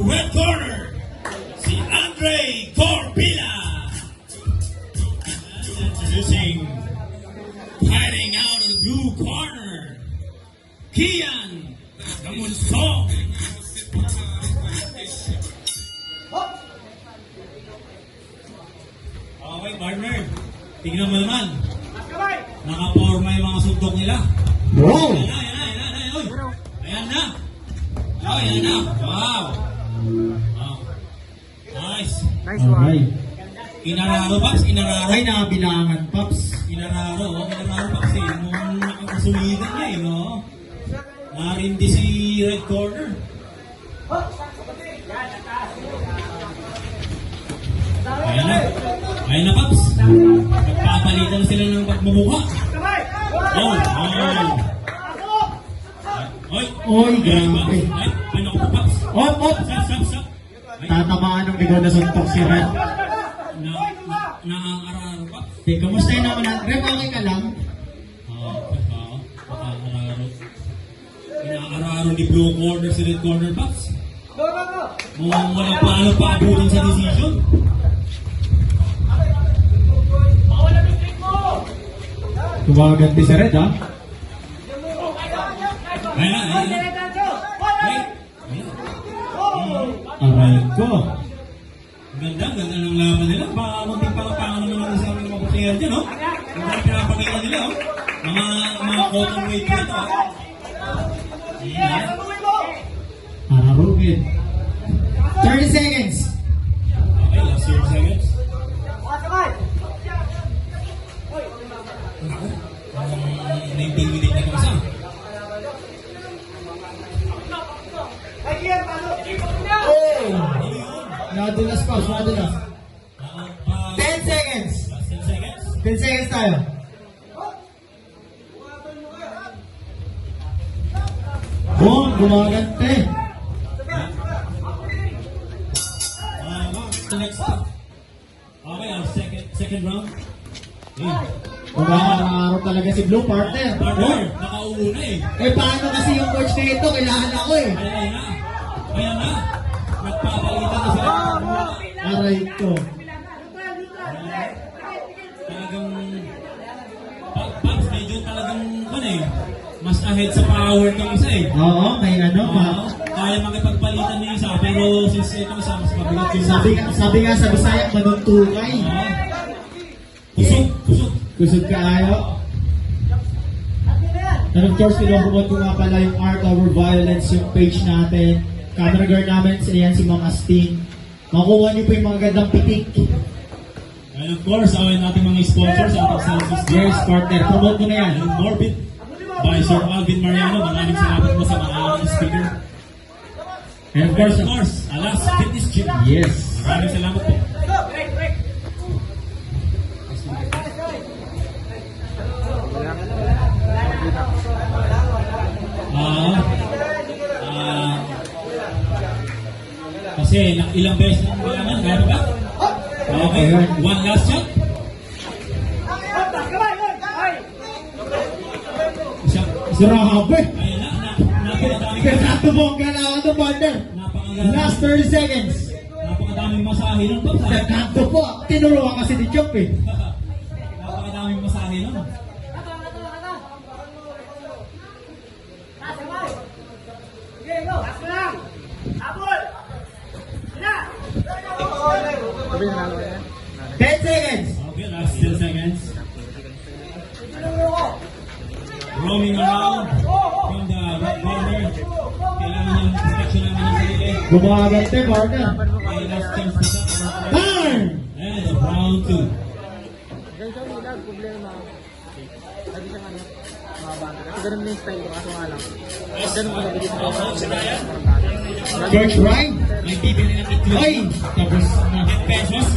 red corner, si Andre Corbila. Introducing, fighting out of the blue corner, Kian Gamunsong. Okay, partner. Tingnan mo naman. Nakaporma yung mga suntok nila. Wow! Ayan na. Ayan na. Wow. Wow. Nice. Nice one. Okay. Inararo, Paps. Inararo. Ay, nakabilangan, Pops. Inararo. Inararo, Paps. Nung nakakasulitan niya, no? Narindi si red corner. Ayan na. Ayan na, Paps. Nagpapalitan sila ng pagmumukha. Oh, oh. Oy, Oy, grabe. Ay, ano ko, Paps? Op, op! Stop. Ay, Tatamaan ng likod na suntok si Red. naaararo, Paps. Kamusta yun naman natin? Rep, okay ka lang? Naaararo. Inaararo ni blue corner si red corner, Paps. Mukhang walang paano pa abutin sa decision. Gumaganti si Red, ha? Ayan na. Aray ko. Ganda ng laban nila. Baka munting palapangan naman ang isang mga player dyan, no? Ang dami pinapakita nila, oh. Mga cotton weight dito, oh. Ayan. Ararugin. 30 seconds. Okay, last 30 seconds. Na-intimidate na kamasa. Nadulas, Pops. Nadulas. 10 seconds. Last 10 seconds. 10 seconds tayo. Boom! Gumaganti. Next up. Okay, our second round. Umaharap talaga si Blue, partner. Partner, nakauna eh. Eh, paano kasi yung coach na ito? Kailangan ako eh. Ayan na. Nagpapalitan na sila. Aray ko. Talagang, Paps, medyo talagang, mas ahead sa power ng isa eh. Oo, may ano pa. Kaya makipagpalitan niya isa, pero since ito isa, mas mabigat yung Sabi nga sa Bisaya, manuntukay. Kusog. Kusog ka ayaw. And of course, pinupromote ko nga pala yung Art Over Violence, yung page natin. Camera girl namin, yan si Ma'am Astin. Makuha niyo po yung mga gandang pitik. And of course, away natin mga sponsors, ating services. Yes, partner. Promote mo na yan. And Morbid by Sir Alvin Mariano. Maraming salamat po sa mga speaker. And of course, Alas Fitness Gym. yes. Maraming salamat po. Kasi ilang beses na kailangan, kaya ba? Okay, one last shot. Grabe. Ayan na, napakadaming Pinatubong ka na ako ito, partner. Last 30 seconds. Napakadaming masahe nun po. Nagkanto po. Tinuruan kasi ni Chop eh. Napakadaming masahe nun. Sabi na nalo yan. 10 seconds. Okay, last 10 seconds. Roaming around from the red corner. Kailangan ng protection namin ng sarili. Gumagante, partner. Okay, last chance na sa Time! and round 2. Ganyan siya nila, problema. Lagi siyang ano, mga banda. Kasi ganun na yung style ko, kaso nga lang. Pag ganun ko nabigit ko sa George Ryan. May bibili ng itlog. Ay! Tapos na. 10 pesos.